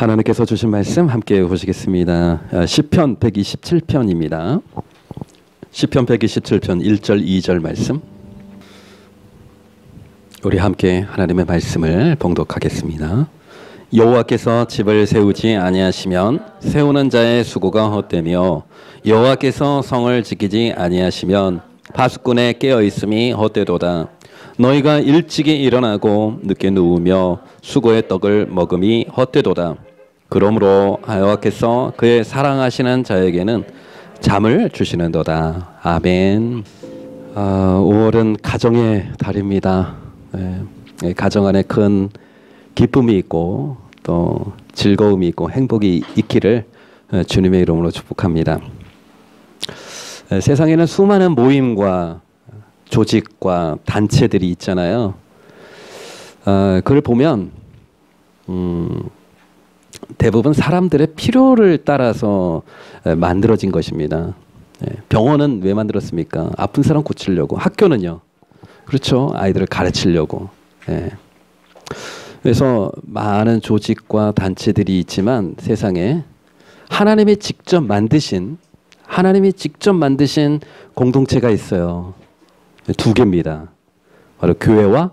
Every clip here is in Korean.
하나님께서 주신 말씀 함께 보시겠습니다. 시편 127편입니다. 시편 127편 1절 2절 말씀. 우리 함께 하나님의 말씀을 봉독하겠습니다. 여호와께서 집을 세우지 아니하시면 세우는 자의 수고가 헛되며 여호와께서 성을 지키지 아니하시면 파수꾼의 깨어있음이 헛되도다. 너희가 일찍이 일어나고 늦게 누우며 수고의 떡을 먹음이 헛되도다. 그러므로 여호와께서 그의 사랑하시는 자에게는 잠을 주시는도다. 아멘. 5월은 가정의 달입니다. 가정 안에 큰 기쁨이 있고 또 즐거움이 있고 행복이 있기를 주님의 이름으로 축복합니다. 세상에는 수많은 모임과 조직과 단체들이 있잖아요. 그걸 보면 대부분 사람들의 필요를 따라서 만들어진 것입니다. 병원은 왜 만들었습니까? 아픈 사람 고치려고. 학교는요. 그렇죠. 아이들을 가르치려고. 그래서 많은 조직과 단체들이 있지만 세상에 하나님이 직접 만드신 공동체가 있어요. 두 개입니다. 바로 교회와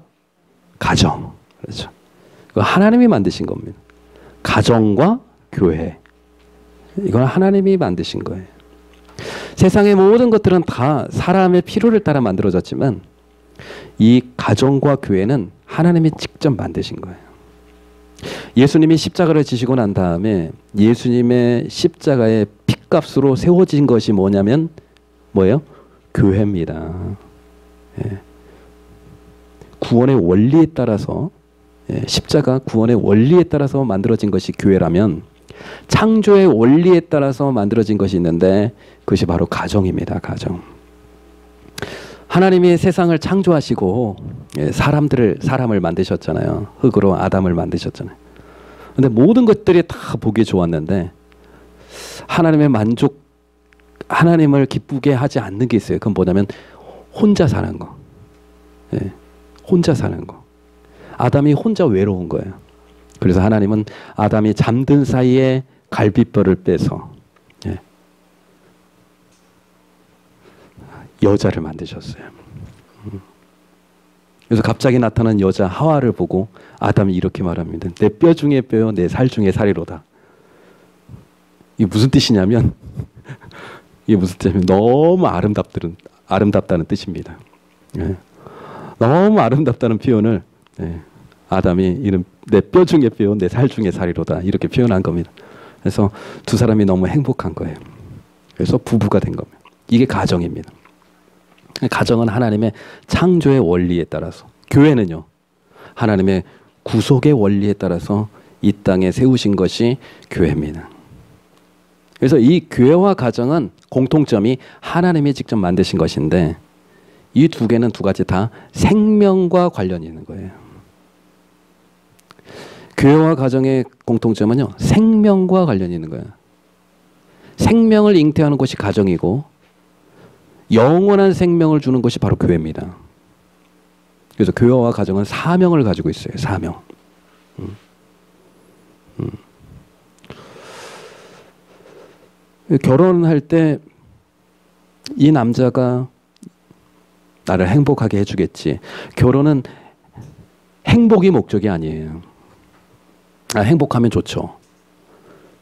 가정. 그렇죠. 하나님이 만드신 겁니다. 가정과 교회. 이건 하나님이 만드신 거예요. 세상의 모든 것들은 다 사람의 필요를 따라 만들어졌지만 이 가정과 교회는 하나님이 직접 만드신 거예요. 예수님이 십자가를 지시고 난 다음에 예수님의 십자가의 핏값으로 세워진 것이 뭐냐면 뭐예요? 교회입니다. 구원의 원리에 따라서 십자가 구원의 원리에 따라서 만들어진 것이 교회라면 창조의 원리에 따라서 만들어진 것이 있는데 그것이 바로 가정입니다. 가정. 하나님이 세상을 창조하시고 사람을 만드셨잖아요. 흙으로 아담을 만드셨잖아요. 근데 모든 것들이 다 보기 좋았는데 하나님을 기쁘게 하지 않는 게 있어요. 그건 뭐냐면 혼자 사는 거. 혼자 사는 거. 아담이 혼자 외로운 거예요. 그래서 하나님은 아담이 잠든 사이에 갈비뼈를 빼서 여자를 만드셨어요. 그래서 갑자기 나타난 여자 하와를 보고 아담이 이렇게 말합니다. 내 뼈 중에 뼈요, 내 살 중에 살이로다. 이게 무슨 뜻이냐면 너무 아름답다는 뜻입니다. 너무 아름답다는 표현을 아담이 이런 내 뼈 중에 뼈요, 내 살 중에 살이로다 이렇게 표현한 겁니다. 그래서 두 사람이 너무 행복한 거예요. 그래서 부부가 된 겁니다. 이게 가정입니다. 가정은 하나님의 창조의 원리에 따라서, 교회는요 하나님의 구속의 원리에 따라서 이 땅에 세우신 것이 교회입니다. 그래서 이 교회와 가정은 공통점이 하나님이 직접 만드신 것인데 이 두 개는 두 가지 다 생명과 관련이 있는 거예요. 교회와 가정의 공통점은요 생명과 관련이 있는 거예요. 생명을 잉태하는 것이 가정이고 영원한 생명을 주는 것이 바로 교회입니다. 그래서 교회와 가정은 사명을 가지고 있어요. 사명. 결혼할 때 이 남자가 나를 행복하게 해주겠지. 결혼은 행복이 목적이 아니에요. 행복하면 좋죠.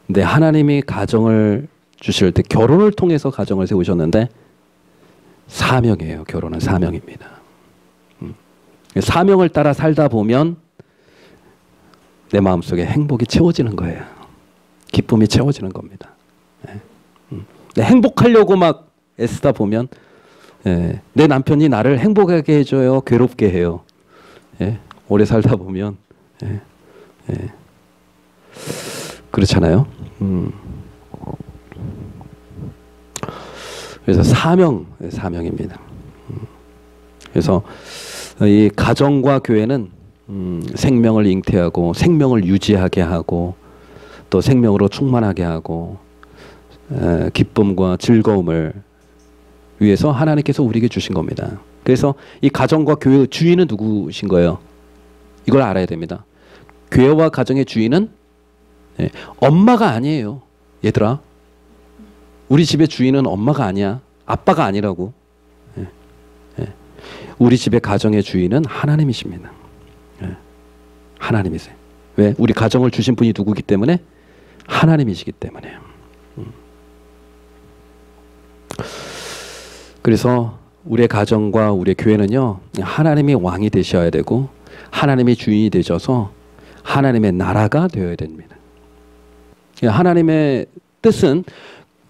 근데 하나님이 가정을 주실 때 결혼을 통해서 가정을 세우셨는데 사명이에요. 결혼은 사명입니다. 사명을 따라 살다 보면 내 마음속에 행복이 채워지는 거예요. 기쁨이 채워지는 겁니다. 행복하려고 막 애쓰다 보면 내 남편이 나를 행복하게 해줘요? 괴롭게 해요? 오래 살다 보면 그렇잖아요. 그래서 사명입니다. 그래서 이 가정과 교회는 생명을 잉태하고 생명을 유지하게 하고 또 생명으로 충만하게 하고 기쁨과 즐거움을 위해서 하나님께서 우리에게 주신 겁니다. 그래서 이 가정과 교회의 주인은 누구신 거예요? 이걸 알아야 됩니다. 교회와 가정의 주인은 예, 엄마가 아니에요. 얘들아. 우리 집의 주인은 엄마가 아니야. 아빠가 아니라고. 예, 예. 우리 집의 가정의 주인은 하나님이십니다. 예, 하나님이세요. 왜? 우리 가정을 주신 분이 누구기 때문에? 하나님이시기 때문에. 그래서 우리의 가정과 우리의 교회는요, 하나님이 왕이 되셔야 되고 하나님이 주인이 되셔서 하나님의 나라가 되어야 됩니다. 하나님의 뜻은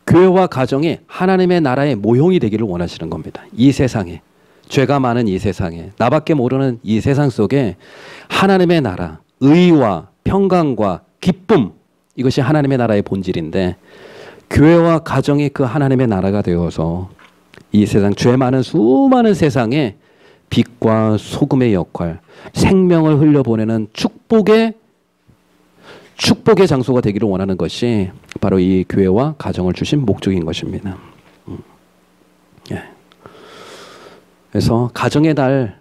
교회와 가정이 하나님의 나라의 모형이 되기를 원하시는 겁니다. 이 세상에, 죄가 많은 이 세상에, 나밖에 모르는 이 세상 속에 하나님의 나라, 의와 평강과 기쁨, 이것이 하나님의 나라의 본질인데, 교회와 가정이 그 하나님의 나라가 되어서 이 세상, 죄 많은 수많은 세상에 빛과 소금의 역할, 생명을 흘려보내는 축복의 장소가 되기를 원하는 것이 바로 이 교회와 가정을 주신 목적인 것입니다. 예. 그래서 가정의 달,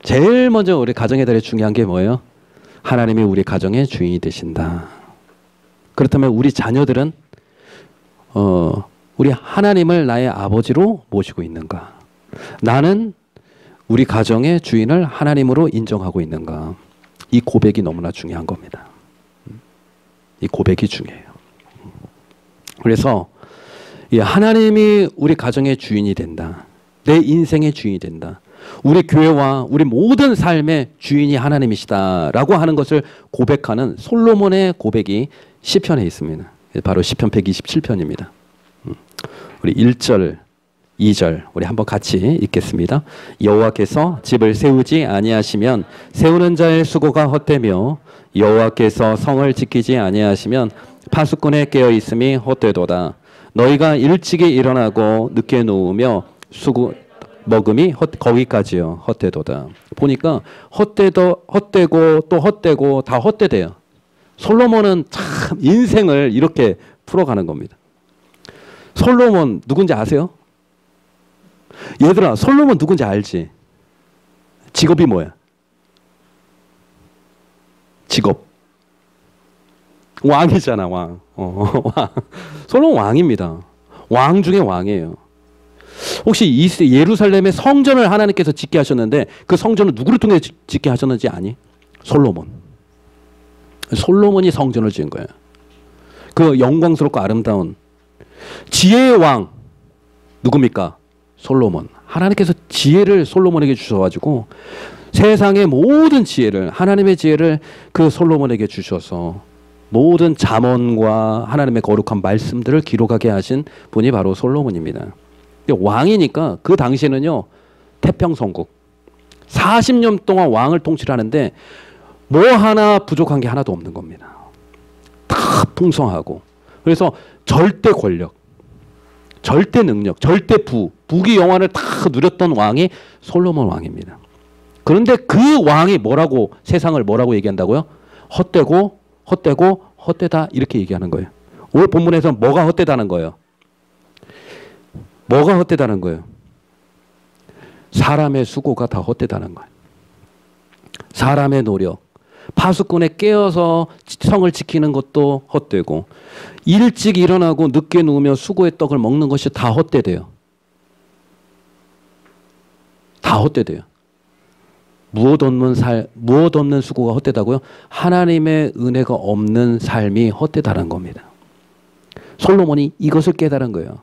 제일 먼저 우리 가정의 달에 중요한 게 뭐예요? 하나님이 우리 가정의 주인이 되신다. 그렇다면 우리 자녀들은 우리 하나님을 나의 아버지로 모시고 있는가? 나는 우리 가정의 주인을 하나님으로 인정하고 있는가? 이 고백이 너무나 중요한 겁니다. 이 고백이 중요해요. 그래서 하나님이 우리 가정의 주인이 된다. 내 인생의 주인이 된다. 우리 교회와 우리 모든 삶의 주인이 하나님이시다라고 하는 것을 고백하는 솔로몬의 고백이 시편에 있습니다. 바로 시편 127편입니다. 우리 1절, 2절 우리 한번 같이 읽겠습니다. 여호와께서 집을 세우지 아니하시면 세우는 자의 수고가 헛되며 여호와께서 성을 지키지 아니하시면 파수꾼의 깨어 있음이 헛되도다. 너희가 일찍이 일어나고 늦게 누우며 수고 먹음이 거기까지요. 헛되도다. 보니까 헛되고 또 헛되고 다 헛되대요. 솔로몬은 참 인생을 이렇게 풀어가는 겁니다. 솔로몬 누군지 아세요? 얘들아, 솔로몬 누군지 알지? 직업이 뭐야? 직업. 왕이잖아, 왕. 왕. 솔로몬 왕입니다. 왕 중에 왕이에요. 혹시 예루살렘의 성전을 하나님께서 짓게 하셨는데 그 성전을 누구를 통해 짓게 하셨는지 아니? 솔로몬. 솔로몬이 성전을 지은 거예요. 그 영광스럽고 아름다운 지혜의 왕 누굽니까? 솔로몬. 하나님께서 지혜를 솔로몬에게 주셔가지고 세상의 모든 지혜를, 하나님의 지혜를 그 솔로몬에게 주셔서 모든 잠언과 하나님의 거룩한 말씀들을 기록하게 하신 분이 바로 솔로몬입니다. 왕이니까 그 당시에는요, 태평성국 40년 동안 왕을 통치하는데 뭐 하나 부족한 게 하나도 없는 겁니다. 다 풍성하고. 그래서 절대 권력, 절대 능력, 절대 부귀 영화를 다 누렸던 왕이 솔로몬 왕입니다. 그런데 그 왕이 뭐라고, 세상을 뭐라고 얘기한다고요? 헛되고 헛되다 이렇게 얘기하는 거예요. 오늘 본문에서 뭐가 헛되다는 거예요? 뭐가 헛되다는 거예요? 사람의 수고가 다 헛되다는 거예요. 사람의 노력, 파수꾼에 깨어서 성을 지키는 것도 헛되고 일찍 일어나고 늦게 누우며 수고의 떡을 먹는 것이 다 헛되대요. 다 헛되대요. 무엇 없는 수고가 헛되다고요? 하나님의 은혜가 없는 삶이 헛되다는 겁니다. 솔로몬이 이것을 깨달은 거예요.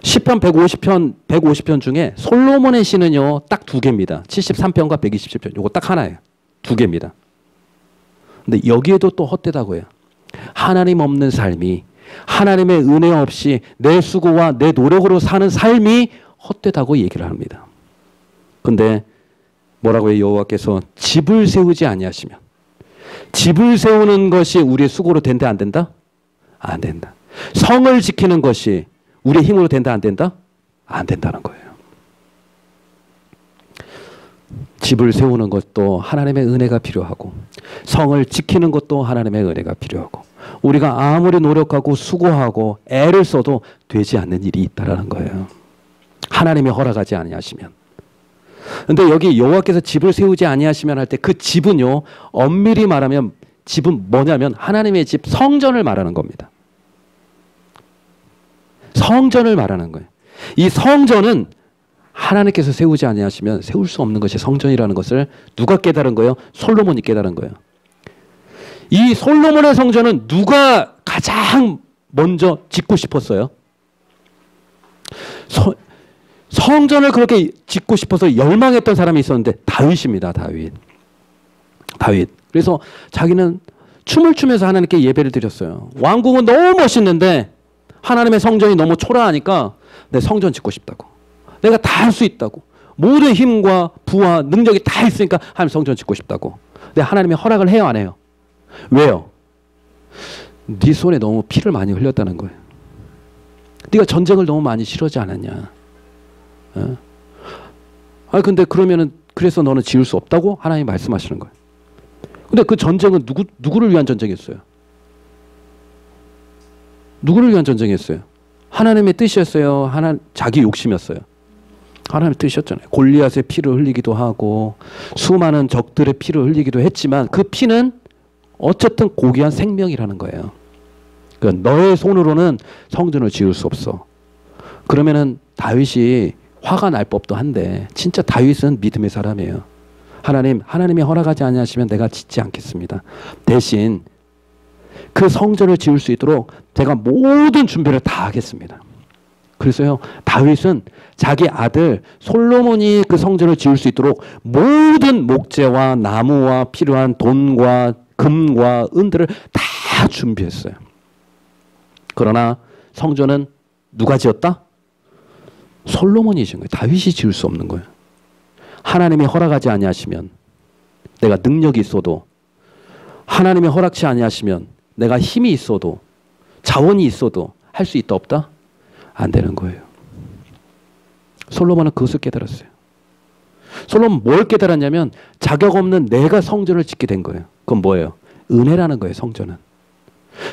시편 150편 중에 솔로몬의 시는요, 딱 두 개입니다. 73편과 127편. 요거 딱 하나예요. 두 개입니다. 근데 여기에도 또 헛되다고 해요. 하나님 없는 삶이, 하나님의 은혜 없이 내 수고와 내 노력으로 사는 삶이 헛되다고 얘기를 합니다. 근데 뭐라고 해요? 여호와께서 집을 세우지 아니하시면. 집을 세우는 것이 우리의 수고로 된다 안 된다? 안 된다. 성을 지키는 것이 우리의 힘으로 된다 안 된다? 안 된다는 거예요. 집을 세우는 것도 하나님의 은혜가 필요하고 성을 지키는 것도 하나님의 은혜가 필요하고 우리가 아무리 노력하고 수고하고 애를 써도 되지 않는 일이 있다라는 거예요. 하나님이 허락하지 아니하시면. 근데 여기 여호와께서 집을 세우지 아니하시면 할 때 그 집은요, 엄밀히 말하면 집은 뭐냐면 하나님의 집 성전을 말하는 겁니다. 성전을 말하는 거예요. 이 성전은 하나님께서 세우지 아니하시면 세울 수 없는 것이 성전이라는 것을 누가 깨달은 거예요? 솔로몬이 깨달은 거예요. 이 솔로몬의 성전은 누가 가장 먼저 짓고 싶었어요? 성전을 그렇게 짓고 싶어서 열망했던 사람이 있었는데 다윗입니다. 다윗. 그래서 자기는 춤을 추면서 하나님께 예배를 드렸어요. 왕궁은 너무 멋있는데 하나님의 성전이 너무 초라하니까 내 성전 짓고 싶다고. 내가 다 할 수 있다고. 모든 힘과 부와 능력이 다 있으니까 하나님 성전 짓고 싶다고. 근데 하나님이 허락을 해요, 안 해요? 왜요? 네 손에 너무 피를 많이 흘렸다는 거예요. 네가 전쟁을 너무 많이 치르지 않았냐? 근데 그러면은 그래서 너는 지을 수 없다고 하나님이 말씀하시는 거예요. 근데 그 전쟁은 누구를 위한 전쟁이었어요? 누구를 위한 전쟁이었어요? 하나님의 뜻이었어요? 자기 욕심이었어요? 하나님의 뜻이었잖아요. 골리앗의 피를 흘리기도 하고 수많은 적들의 피를 흘리기도 했지만 그 피는 어쨌든 고귀한 생명이라는 거예요. 그러니까 너의 손으로는 성전을 지을 수 없어. 그러면은 다윗이 화가 날 법도 한데 진짜 다윗은 믿음의 사람이에요. 하나님이 허락하지 아니하시면 내가 짓지 않겠습니다. 대신 그 성전을 지을 수 있도록 제가 모든 준비를 다 하겠습니다. 그래서요, 다윗은 자기 아들 솔로몬이 그 성전을 지을 수 있도록 모든 목재와 나무와 필요한 돈과 금과 은들을 다 준비했어요. 그러나 성전은 누가 지었다? 솔로몬이 지은 거예요. 다윗이 지을 수 없는 거예요. 하나님이 허락하지 아니하시면, 내가 능력이 있어도, 하나님이 허락치 아니하시면 내가 힘이 있어도, 자원이 있어도 할 수 있다 없다? 안 되는 거예요. 솔로몬은 그것을 깨달았어요. 솔로몬은 뭘 깨달았냐면 자격 없는 내가 성전을 짓게 된 거예요. 그건 뭐예요? 은혜라는 거예요. 성전은.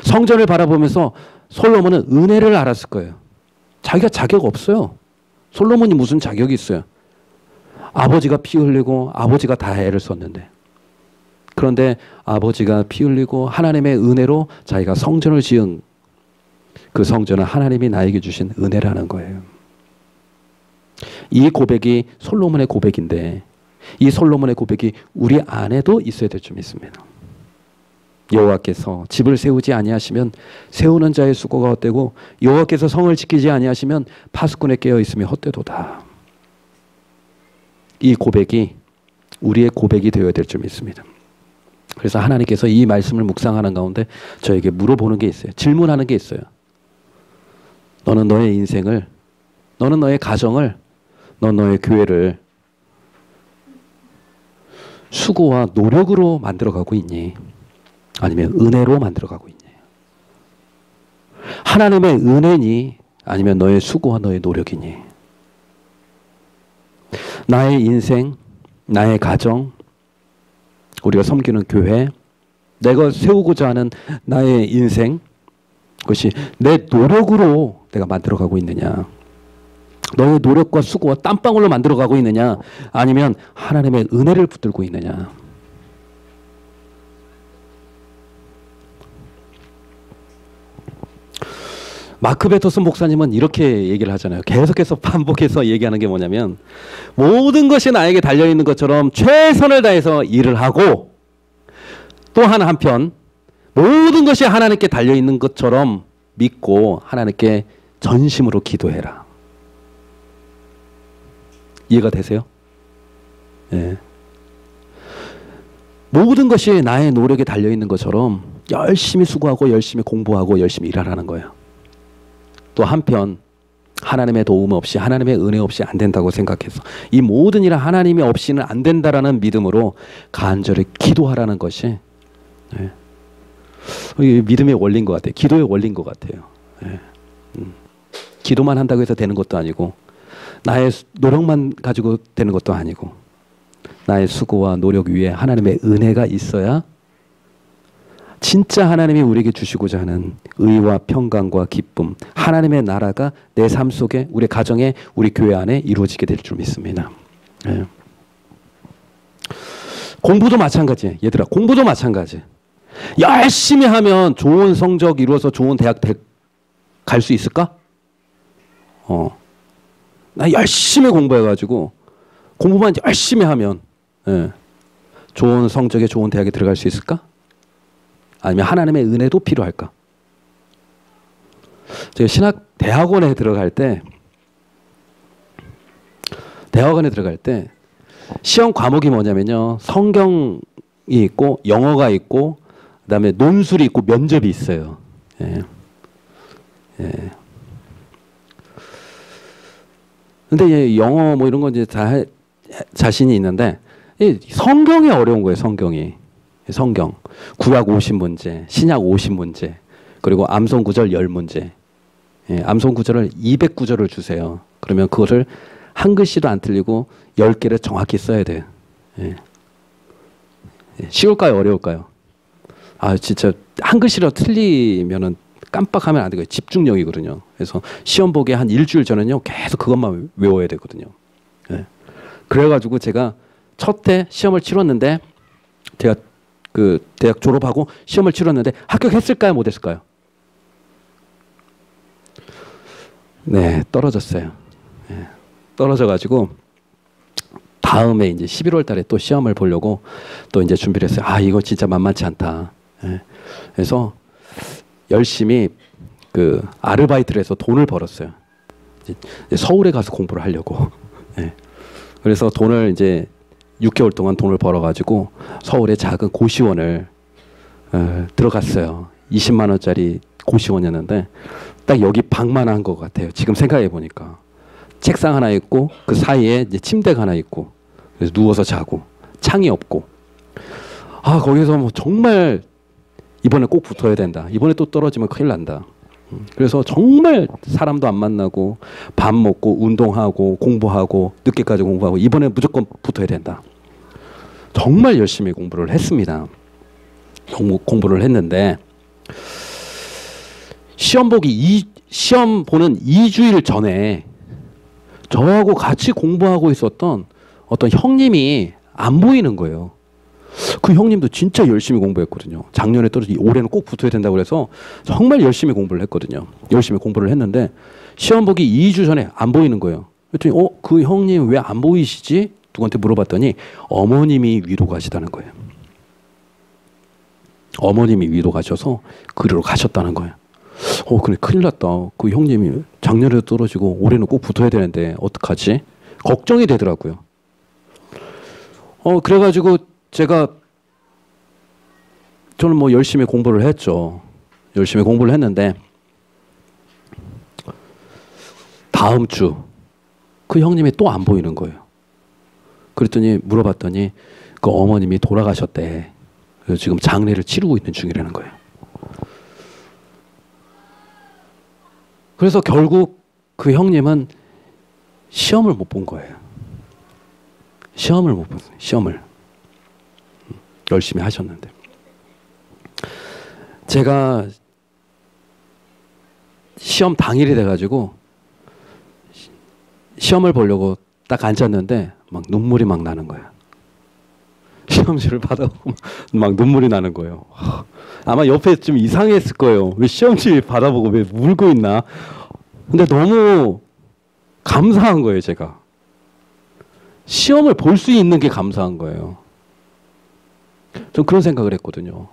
성전을 바라보면서 솔로몬은 은혜를 알았을 거예요. 자기가 자격 없어요. 솔로몬이 무슨 자격이 있어요? 아버지가 피 흘리고 아버지가 다 애를 썼는데, 그런데 아버지가 피 흘리고 하나님의 은혜로 자기가 성전을 지은 그 성전은 하나님이 나에게 주신 은혜라는 거예요. 이 고백이 솔로몬의 고백인데 이 솔로몬의 고백이 우리 안에도 있어야 될 줄 믿습니다. 여호와께서 집을 세우지 아니하시면 세우는 자의 수고가 헛되고 여호와께서 성을 지키지 아니하시면 파수꾼에 깨어 있으며 헛되도다. 이 고백이 우리의 고백이 되어야 될 줄 믿습니다. 그래서 하나님께서 이 말씀을 묵상하는 가운데 저에게 물어보는 게 있어요. 질문하는 게 있어요. 너는 너의 인생을, 너는 너의 가정을, 너는 너의 교회를 수고와 노력으로 만들어가고 있니? 아니면 은혜로 만들어가고 있니? 하나님의 은혜니? 아니면 너의 수고와 너의 노력이니? 나의 인생, 나의 가정, 우리가 섬기는 교회, 내가 세우고자 하는 나의 인생, 그것이 내 노력으로 내가 만들어가고 있느냐? 너의 노력과 수고와 땀방울로 만들어가고 있느냐? 아니면 하나님의 은혜를 붙들고 있느냐? 마크 베터슨 목사님은 이렇게 얘기를 하잖아요. 계속해서 반복해서 얘기하는 게 뭐냐면, 모든 것이 나에게 달려있는 것처럼 최선을 다해서 일을 하고, 또 한편 모든 것이 하나님께 달려있는 것처럼 믿고 하나님께 전심으로 기도해라. 이해가 되세요? 네. 모든 것이 나의 노력에 달려있는 것처럼 열심히 수고하고 열심히 공부하고 열심히 일하라는 거예요. 또 한편 하나님의 도움 없이, 하나님의 은혜 없이 안 된다고 생각해서 이 모든 일은 하나님이 없이는 안 된다라는 믿음으로 간절히 기도하라는 것이, 네, 믿음의 원리인 것 같아요. 기도의 원리인 것 같아요. 네. 기도만 한다고 해서 되는 것도 아니고, 나의 노력만 가지고 되는 것도 아니고, 나의 수고와 노력 위에 하나님의 은혜가 있어야 진짜 하나님이 우리에게 주시고자 하는 의와 평강과 기쁨, 하나님의 나라가 내 삶 속에, 우리 가정에, 우리 교회 안에 이루어지게 될 줄 믿습니다. 네. 공부도 마찬가지예요. 얘들아, 공부도 마찬가지. 열심히 하면 좋은 성적 이루어서 좋은 대학 갈 수 있을까? 나 열심히 공부해가지고 공부만 열심히 하면 좋은 성적에 좋은 대학에 들어갈 수 있을까? 아니면 하나님의 은혜도 필요할까? 제가 신학 대학원에 들어갈 때 시험 과목이 뭐냐면요. 성경이 있고 영어가 있고 그다음에 논술이 있고 면접이 있어요. 근데 영어 뭐 이런 건 이제 다 자신이 있는데 성경이 어려운 거예요. 성경 구약 50문제, 신약 50문제, 그리고 암송 구절 10문제. 암송 구절을 200구절을 주세요. 그러면 그것을 한 글씨도 안 틀리고 10개를 정확히 써야 돼요. 쉬울까요? 어려울까요? 아, 진짜 한 글씨라도 틀리면은 깜빡하면 안 되고요. 집중력이거든요. 그래서 시험 보기 한 일주일 전에는요, 계속 그것만 외워야 되거든요. 그래가지고 제가 첫 해 시험을 치렀는데, 제가 그 대학 졸업하고 시험을 치렀는데 합격했을까요? 못했을까요? 네, 떨어졌어요. 떨어져가지고 다음에 이제 11월 달에 또 시험을 보려고 또 이제 준비를 했어요. 아, 이거 진짜 만만치 않다. 그래서 열심히 그 아르바이트를 해서 돈을 벌었어요. 이제 서울에 가서 공부를 하려고. 그래서 돈을 이제 6개월 동안 돈을 벌어가지고 서울의 작은 고시원을 들어갔어요. 20만 원짜리 고시원이었는데 딱 여기 방만 한 것 같아요. 지금 생각해 보니까 책상 하나 있고 그 사이에 이제 침대가 하나 있고 그래서 누워서 자고 창이 없고 아 거기서 뭐 정말 이번에 꼭 붙어야 된다. 이번에 또 떨어지면 큰일 난다. 그래서 정말 사람도 안 만나고 밥 먹고 운동하고 공부하고 늦게까지 공부하고 이번에 무조건 붙어야 된다. 정말 열심히 공부를 했습니다. 공부를 했는데 시험 보는 2주일 전에 저하고 같이 공부하고 있었던 어떤 형님이 안 보이는 거예요. 그 형님도 진짜 열심히 공부했거든요. 작년에 떨어지 올해는 꼭 붙어야 된다고 그래서 정말 열심히 공부를 했거든요. 열심히 공부를 했는데 시험 보기 2주 전에 안 보이는 거예요. 그랬더니 그 형님 왜 안 보이시지? 누구한테 물어봤더니 어머님이 위로 가시다는 거예요. 어머님이 위로 가셔서 그리로 가셨다는 거예요. 근데 큰일 났다. 그 형님이 작년에도 떨어지고 올해는 꼭 붙어야 되는데 어떡하지? 걱정이 되더라고요. 그래가지고 저는 뭐 열심히 공부를 했죠. 열심히 공부를 했는데 다음 주 그 형님이 또 안 보이는 거예요. 그랬더니 물어봤더니 그 어머님이 돌아가셨대. 그래서 지금 장례를 치르고 있는 중이라는 거예요. 그래서 결국 그 형님은 시험을 못 본 거예요. 시험을 못 봤어요. 시험을. 열심히 하셨는데. 제가 시험 당일이 돼가지고 시험을 보려고 딱 앉았는데 막 눈물이 막 나는 거예요. 시험지를 받아보고 막 눈물이 나는 거예요. 아마 옆에 좀 이상했을 거예요. 왜 시험지 받아보고 왜 울고 있나? 근데 너무 감사한 거예요, 제가. 시험을 볼 수 있는 게 감사한 거예요. 전 그런 생각을 했거든요.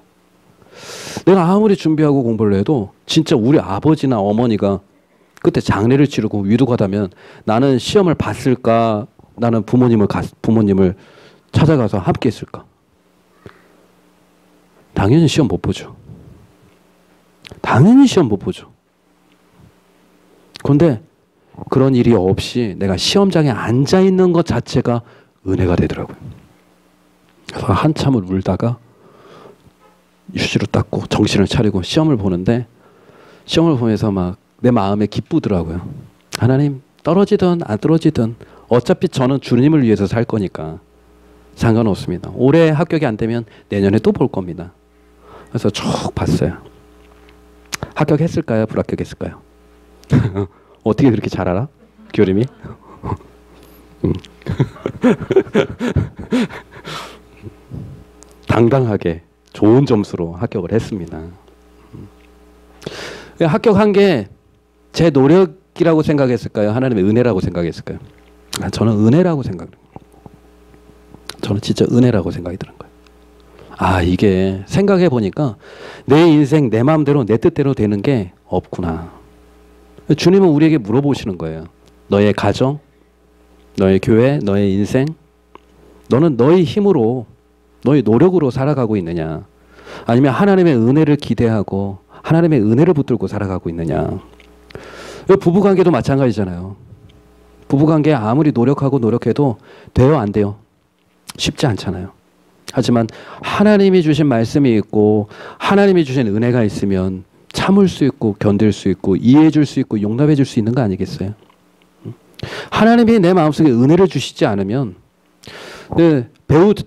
내가 아무리 준비하고 공부를 해도 진짜 우리 아버지나 어머니가 그때 장례를 치르고 위독하다면 나는 시험을 봤을까? 나는 부모님을 찾아가서 함께 했을까? 당연히 시험 못 보죠. 당연히 시험 못 보죠. 그런데 그런 일이 없이 내가 시험장에 앉아 있는 것 자체가 은혜가 되더라고요. 그래서 한참을 울다가 휴지로 닦고 정신을 차리고 시험을 보는데 시험을 보면서 막 내 마음에 기쁘더라고요. 하나님 떨어지든 안 떨어지든 어차피 저는 주님을 위해서 살 거니까 상관없습니다. 올해 합격이 안 되면 내년에 또 볼 겁니다. 그래서 쭉 봤어요. 합격했을까요? 불합격했을까요? 어떻게 그렇게 잘 알아? 교림이? 당당하게 좋은 점수로 합격을 했습니다. 합격한 게 제 노력이라고 생각했을까요? 하나님의 은혜라고 생각했을까요? 저는 은혜라고 생각해요. 저는 진짜 은혜라고 생각이 드는 거예요. 아, 이게 생각해 보니까 내 인생 내 마음대로 내 뜻대로 되는 게 없구나. 주님은 우리에게 물어보시는 거예요. 너의 가정, 너의 교회, 너의 인생, 너는 너의 힘으로, 너의 노력으로 살아가고 있느냐? 아니면 하나님의 은혜를 기대하고 하나님의 은혜를 붙들고 살아가고 있느냐? 부부관계도 마찬가지잖아요. 부부관계 아무리 노력해도 돼요, 안 돼요? 쉽지 않잖아요. 하지만 하나님이 주신 말씀이 있고 하나님이 주신 은혜가 있으면 참을 수 있고 견딜 수 있고 이해해 줄 수 있고 용납해 줄 수 있는 거 아니겠어요? 하나님이 내 마음속에 은혜를 주시지 않으면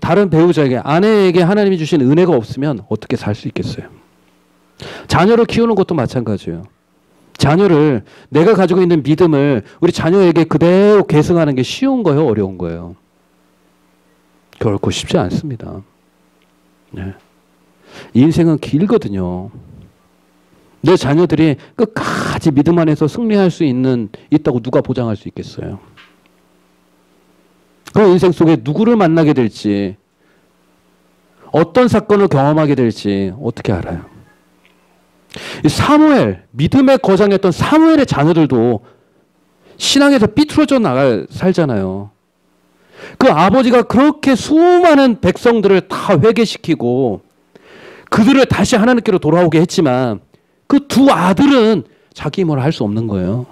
다른 배우자에게, 아내에게 하나님이 주신 은혜가 없으면 어떻게 살 수 있겠어요? 자녀를 키우는 것도 마찬가지예요. 자녀를, 내가 가지고 있는 믿음을 우리 자녀에게 그대로 계승하는 게 쉬운 거예요, 어려운 거예요? 결코 쉽지 않습니다. 네. 인생은 길거든요. 내 자녀들이 끝까지 믿음 안에서 승리할 수 있다고 누가 보장할 수 있겠어요? 그 인생 속에 누구를 만나게 될지, 어떤 사건을 경험하게 될지 어떻게 알아요? 사무엘, 믿음의 거장이었던 사무엘의 자녀들도 신앙에서 삐뚤어져 살잖아요. 그 아버지가 그렇게 수많은 백성들을 다 회개시키고 그들을 다시 하나님께로 돌아오게 했지만 그 두 아들은 자기 힘으로 할 수 없는 거예요.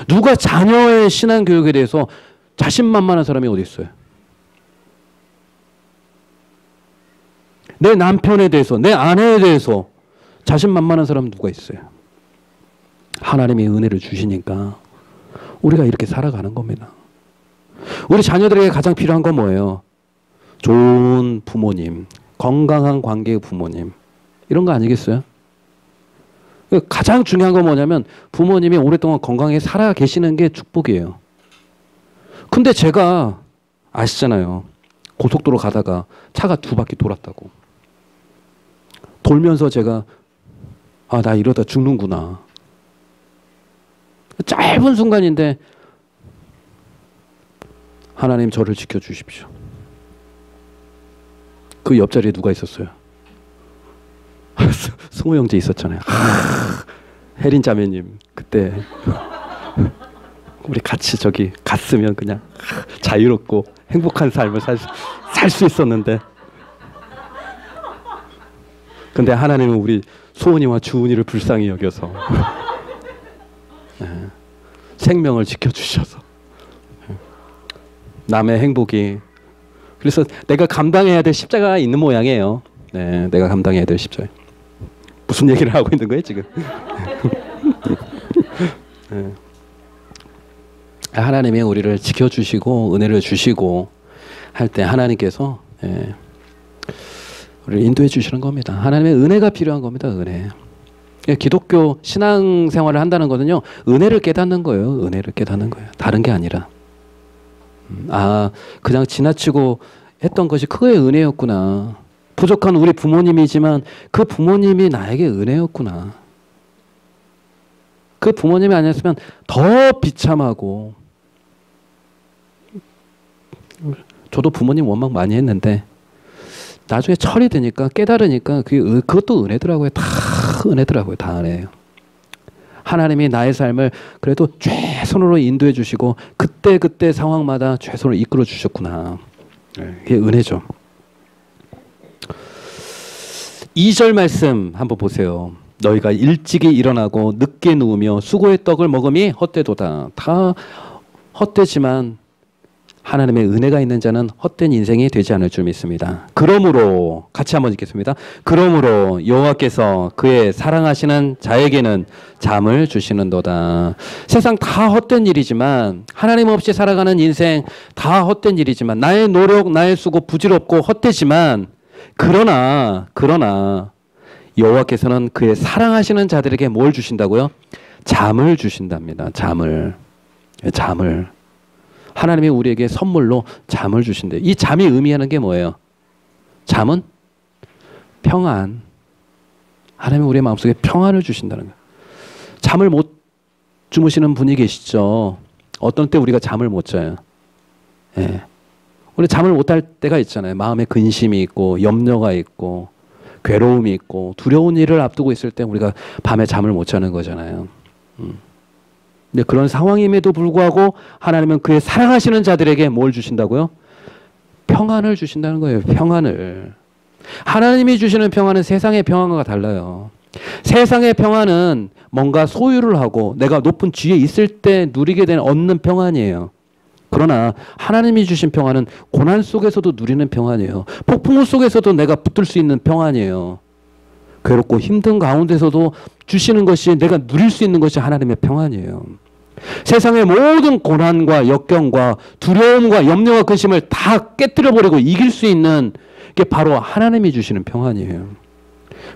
누가 자녀의 신앙 교육에 대해서 자신만만한 사람이 어디 있어요? 내 남편에 대해서, 내 아내에 대해서 자신만만한 사람은 누가 있어요? 하나님이 은혜를 주시니까 우리가 이렇게 살아가는 겁니다. 우리 자녀들에게 가장 필요한 건 뭐예요? 좋은 부모님, 건강한 관계의 부모님, 이런 거 아니겠어요? 가장 중요한 건 뭐냐면 부모님이 오랫동안 건강하게 살아 계시는 게 축복이에요. 근데 제가 아시잖아요. 고속도로 가다가 차가 2바퀴 돌았다고. 돌면서 제가 나 이러다 죽는구나. 짧은 순간인데 하나님 저를 지켜주십시오. 그 옆자리에 누가 있었어요? 승호 형제 있었잖아요. 혜린 자매님 그때 우리 같이 저기 갔으면 그냥 자유롭고 행복한 삶을 살 수 있었는데, 근데 하나님은 우리 소은이와 주은이를 불쌍히 여겨서 생명을 지켜주셔서 남의 행복이, 그래서 내가 감당해야 될 십자가가 있는 모양이에요. 네, 내가 감당해야 될 십자가. 무슨 얘기를 하고 있는 거예요 지금? 네. 하나님이 우리를 지켜주시고 은혜를 주시고 할 때 하나님께서 우리를 인도해 주시는 겁니다. 하나님의 은혜가 필요한 겁니다. 은혜. 기독교 신앙생활을 한다는 거는요, 은혜를 깨닫는 거예요. 은혜를 깨닫는 거예요. 다른 게 아니라. 그냥 지나치고 했던 것이 그의 은혜였구나. 부족한 우리 부모님이지만 그 부모님이 나에게 은혜였구나. 그 부모님이 아니었으면 더 비참하고, 저도 부모님 원망 많이 했는데 나중에 철이 드니까 깨달으니까 그것도 은혜더라고요. 다 은혜더라고요. 다 은혜예요. 하나님이 나의 삶을 그래도 최선으로 인도해 주시고 그때 상황마다 최선으로 이끌어 주셨구나. 그게 은혜죠. 2절 말씀 한번 보세요. 너희가 일찍이 일어나고 늦게 누우며 수고의 떡을 먹음이 헛되도다. 다 헛되지만 하나님의 은혜가 있는 자는 헛된 인생이 되지 않을 줄 믿습니다. 그러므로 같이 한번 읽겠습니다. 그러므로 여호와께서 그의 사랑하시는 자에게는 잠을 주시는도다. 세상 다 헛된 일이지만, 하나님 없이 살아가는 인생 다 헛된 일이지만, 나의 노력, 나의 수고 부질없고 헛되지만, 그러나 여호와께서는 그의 사랑하시는 자들에게 뭘 주신다고요? 잠을 주신답니다. 잠을. 하나님이 우리에게 선물로 잠을 주신대요. 이 잠이 의미하는 게 뭐예요? 잠은 평안. 하나님은 우리의 마음속에 평안을 주신다는 거예요. 잠을 못 주무시는 분이 계시죠. 어떤 때 우리가 잠을 못 자요. 예. 우리 잠을 못 잘 때가 있잖아요. 마음에 근심이 있고 염려가 있고 괴로움이 있고 두려운 일을 앞두고 있을 때 우리가 밤에 잠을 못 자는 거잖아요. 근데 그런 상황임에도 불구하고 하나님은 그의 사랑하시는 자들에게 뭘 주신다고요? 평안을 주신다는 거예요. 평안을. 하나님이 주시는 평안은 세상의 평안과 달라요. 세상의 평안은 뭔가 소유를 하고 내가 높은 지위에 있을 때 누리게 되는 얻는 평안이에요. 그러나 하나님이 주신 평안은 고난 속에서도 누리는 평안이에요. 폭풍우 속에서도 내가 붙들 수 있는 평안이에요. 괴롭고 힘든 가운데서도 주시는 것이 내가 누릴 수 있는 것이 하나님의 평안이에요. 세상의 모든 고난과 역경과 두려움과 염려와 근심을 다 깨뜨려버리고 이길 수 있는 게 바로 하나님이 주시는 평안이에요.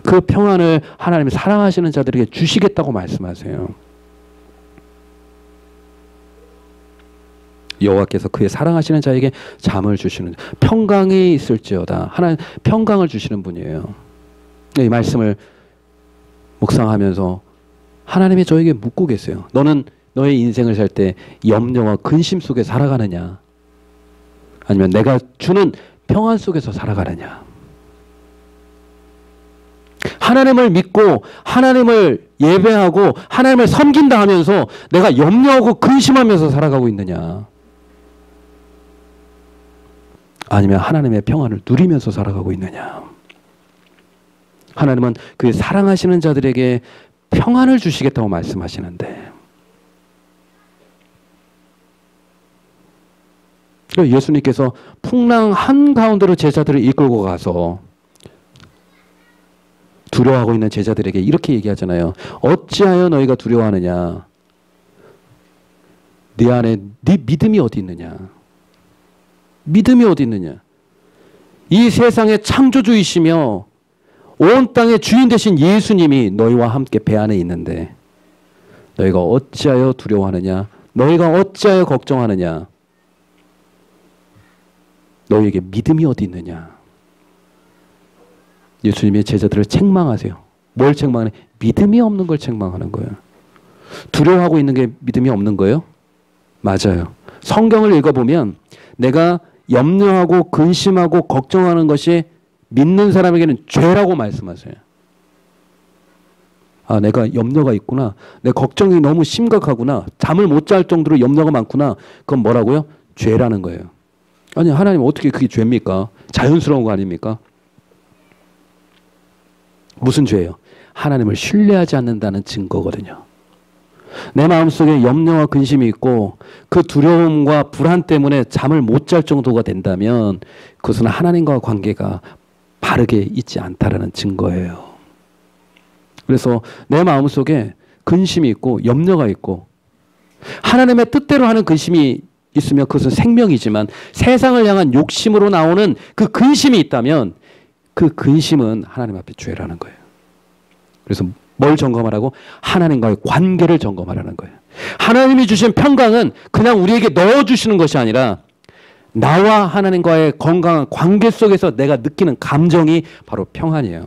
그 평안을 하나님이 사랑하시는 자들에게 주시겠다고 말씀하세요. 여호와께서 그의 사랑하시는 자에게 잠을 주시는, 평강이 있을지어다. 하나님 평강을 주시는 분이에요. 이 말씀을 묵상하면서 하나님이 저에게 묻고 계세요. 너는 너의 인생을 살 때 염려와 근심 속에 살아가느냐, 아니면 내가 주는 평안 속에서 살아가느냐. 하나님을 믿고 하나님을 예배하고 하나님을 섬긴다 하면서 내가 염려하고 근심하면서 살아가고 있느냐, 아니면 하나님의 평안을 누리면서 살아가고 있느냐. 하나님은 그 사랑하시는 자들에게 평안을 주시겠다고 말씀하시는데, 예수님께서 풍랑 한가운데로 제자들을 이끌고 가서 두려워하고 있는 제자들에게 이렇게 얘기하잖아요. 어찌하여 너희가 두려워하느냐? 네 안에 네 믿음이 어디 있느냐? 믿음이 어디 있느냐? 이 세상의 창조주이시며 온 땅의 주인 되신 예수님이 너희와 함께 배 안에 있는데 너희가 어찌하여 두려워하느냐? 너희가 어찌하여 걱정하느냐? 너희에게 믿음이 어디 있느냐? 예수님의 제자들을 책망하세요. 뭘 책망하냐? 믿음이 없는 걸 책망하는 거예요. 두려워하고 있는 게 믿음이 없는 거예요? 맞아요. 성경을 읽어보면 내가 염려하고 근심하고 걱정하는 것이 믿는 사람에게는 죄라고 말씀하세요. 아, 내가 염려가 있구나. 내 걱정이 너무 심각하구나. 잠을 못 잘 정도로 염려가 많구나. 그건 뭐라고요? 죄라는 거예요. 아니, 하나님 어떻게 그게 죄입니까? 자연스러운 거 아닙니까? 무슨 죄예요? 하나님을 신뢰하지 않는다는 증거거든요. 내 마음속에 염려와 근심이 있고 그 두려움과 불안 때문에 잠을 못 잘 정도가 된다면 그것은 하나님과 관계가 바르게 있지 않다라는 증거예요. 그래서 내 마음속에 근심이 있고 염려가 있고 하나님의 뜻대로 하는 근심이 있으면 그것은 생명이지만 세상을 향한 욕심으로 나오는 그 근심이 있다면 그 근심은 하나님 앞에 죄라는 거예요. 그래서 뭘 점검하라고? 하나님과의 관계를 점검하라는 거예요. 하나님이 주신 평강은 그냥 우리에게 넣어주시는 것이 아니라 나와 하나님과의 건강한 관계 속에서 내가 느끼는 감정이 바로 평안이에요.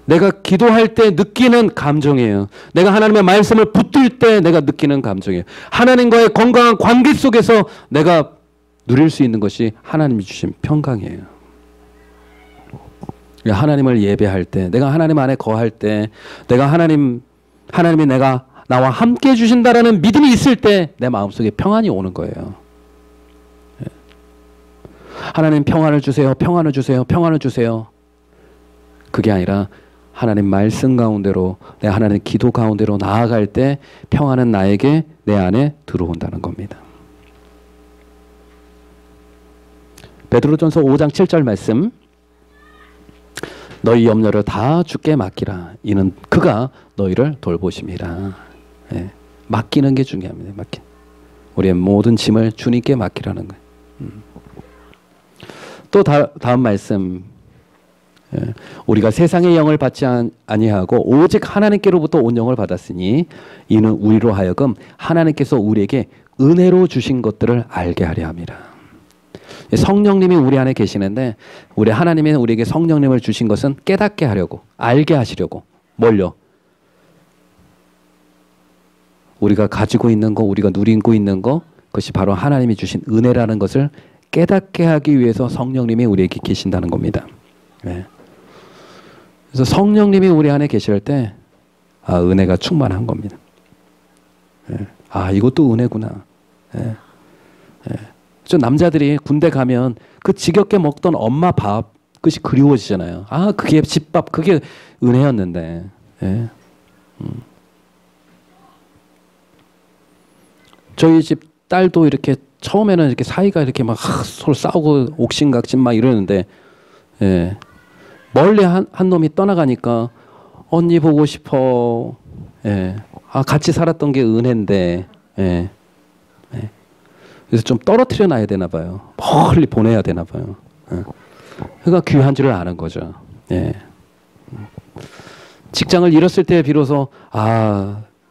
내가 기도할 때 느끼는 감정이에요. 내가 하나님의 말씀을 붙들 때 내가 느끼는 감정이에요. 하나님과의 건강한 관계 속에서 내가 누릴 수 있는 것이 하나님이 주신 평강이에요. 하나님을 예배할 때, 내가 하나님 안에 거할 때, 내가 하나님이 내가 나와 함께 해주신다라는 믿음이 있을 때 내 마음속에 평안이 오는 거예요. 하나님 평안을 주세요. 평안을 주세요. 평안을 주세요. 그게 아니라 하나님 말씀 가운데로, 내 하나님 기도 가운데로 나아갈 때 평안은 나에게 내 안에 들어온다는 겁니다. 베드로전서 5장 7절 말씀. 너희 염려를 다 주께 맡기라. 이는 그가 너희를 돌보심이라. 예. 맡기는 게 중요합니다. 우리의 모든 짐을 주님께 맡기라는 거예요. 또 다음 말씀. 예. 우리가 세상의 영을 받지 아니하고 오직 하나님께로부터 온 영을 받았으니 이는 우리로 하여금 하나님께서 우리에게 은혜로 주신 것들을 알게 하려 함이라. 성령님이 우리 안에 계시는데 우리 하나님이 우리에게 성령님을 주신 것은 깨닫게 하려고, 알게 하시려고. 뭘요? 우리가 가지고 있는 거, 우리가 누리고 있는 거, 그것이 바로 하나님이 주신 은혜라는 것을 깨닫게 하기 위해서 성령님이 우리에게 계신다는 겁니다. 네. 그래서 성령님이 우리 안에 계실 때 은혜가 충만한 겁니다. 네. 이것도 은혜구나. 네. 네. 저 남자들이 군대 가면 그 지겹게 먹던 엄마 밥, 그것이 그리워지잖아요. 그게 집밥, 그게 은혜였는데. 네. 저희 집 딸도 이렇게 처음에는 이렇게 사이가 이렇게 막 서로 싸우고 옥신각신 막 이러는데, 예. 멀리 한 놈이 떠나가니까 언니 보고 싶어. 예. 같이 살았던 게 은혜인데, 예. 예. 그래서 좀 떨어뜨려 놔야 되나 봐요. 멀리 보내야 되나 봐요. 예. 그러니까 귀한 줄을 아는 거죠. 예. 직장을 잃었을 때 비로소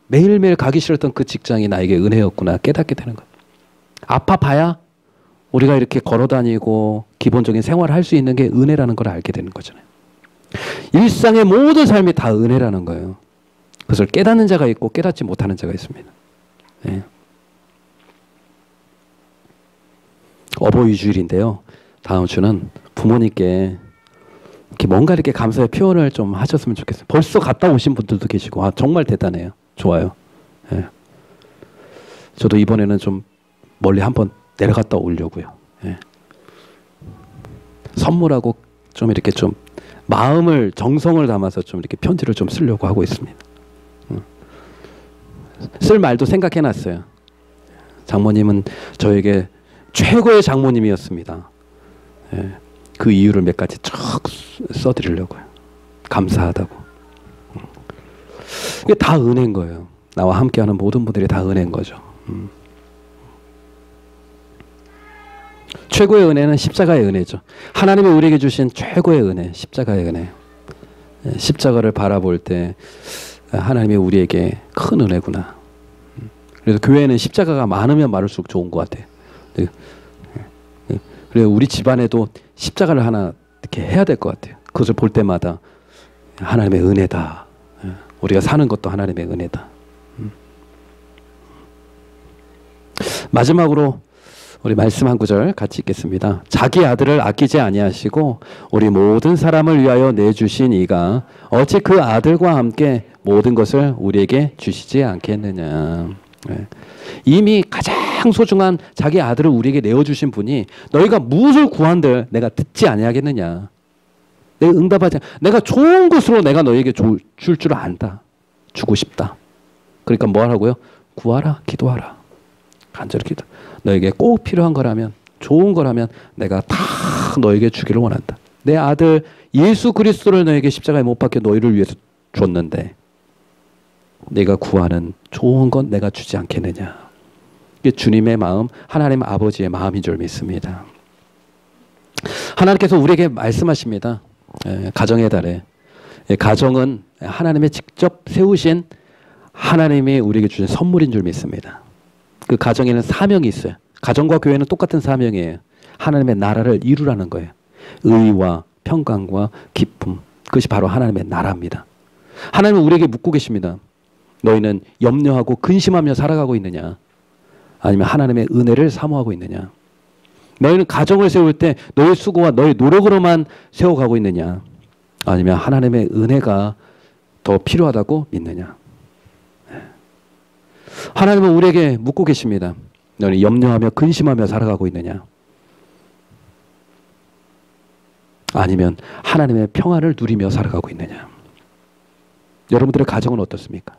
매일매일 가기 싫었던 그 직장이 나에게 은혜였구나 깨닫게 되는 거예요. 아파봐야 우리가 이렇게 걸어다니고 기본적인 생활을 할 수 있는 게 은혜라는 걸 알게 되는 거잖아요. 일상의 모든 삶이 다 은혜라는 거예요. 그것을 깨닫는 자가 있고 깨닫지 못하는 자가 있습니다. 네. 어버이 주일인데요. 다음 주는 부모님께 이렇게 뭔가 이렇게 감사의 표현을 좀 하셨으면 좋겠어요. 벌써 갔다 오신 분들도 계시고 정말 대단해요. 좋아요. 예. 저도 이번에는 좀 멀리 한번 내려갔다 오려고요. 예. 선물하고 좀 이렇게 좀 마음을 정성을 담아서 좀 이렇게 편지를 좀 쓰려고 하고 있습니다. 쓸 말도 생각해놨어요. 장모님은 저에게 최고의 장모님이었습니다. 예. 그 이유를 몇 가지 쭉 써드리려고요. 감사하다고. 이게 다 은혜인 거예요. 나와 함께하는 모든 분들이 다 은혜인 거죠. 최고의 은혜는 십자가의 은혜죠. 하나님이 우리에게 주신 최고의 은혜, 십자가의 은혜. 십자가를 바라볼 때 하나님이 우리에게 큰 은혜구나. 그래서 교회는 십자가가 많으면 많을수록 좋은 것 같아요. 그래서 우리 집안에도 십자가를 하나 이렇게 해야 될 것 같아요. 그것을 볼 때마다 하나님의 은혜다. 우리가 사는 것도 하나님의 은혜다. 마지막으로 우리 말씀 한 구절 같이 읽겠습니다. 자기 아들을 아끼지 아니하시고 우리 모든 사람을 위하여 내주신 이가 어찌 그 아들과 함께 모든 것을 우리에게 주시지 않겠느냐. 이미 가장 소중한 자기 아들을 우리에게 내어주신 분이 너희가 무엇을 구한들 내가 듣지 아니하겠느냐. 내가 응답하지 내가 좋은 것으로 내가 너에게 줄 줄 안다. 주고 싶다. 그러니까 뭐 하라고요? 구하라, 기도하라. 간절히 기도. 너에게 꼭 필요한 거라면, 좋은 거라면 내가 다 너에게 주기를 원한다. 내 아들 예수 그리스도를 너에게 십자가에 못 박혀 너희를 위해서 줬는데 내가 구하는 좋은 건 내가 주지 않겠느냐. 이게 주님의 마음, 하나님 아버지의 마음인 줄 믿습니다. 하나님께서 우리에게 말씀하십니다. 가정의 달에. 가정은 하나님의 직접 세우신 하나님이 우리에게 주신 선물인 줄 믿습니다. 그 가정에는 사명이 있어요. 가정과 교회는 똑같은 사명이에요. 하나님의 나라를 이루라는 거예요. 의와 평강과 기쁨. 그것이 바로 하나님의 나라입니다. 하나님은 우리에게 묻고 계십니다. 너희는 염려하고 근심하며 살아가고 있느냐? 아니면 하나님의 은혜를 사모하고 있느냐? 너희는 가정을 세울 때 너의 수고와 너의 노력으로만 세워가고 있느냐? 아니면 하나님의 은혜가 더 필요하다고 믿느냐? 하나님은 우리에게 묻고 계십니다. 너는 염려하며 근심하며 살아가고 있느냐? 아니면 하나님의 평안을 누리며 살아가고 있느냐? 여러분들의 가정은 어떻습니까?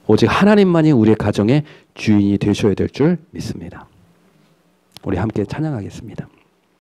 오직 하나님만이 우리의 가정의 주인이 되셔야 될 줄 믿습니다. 우리 함께 찬양하겠습니다.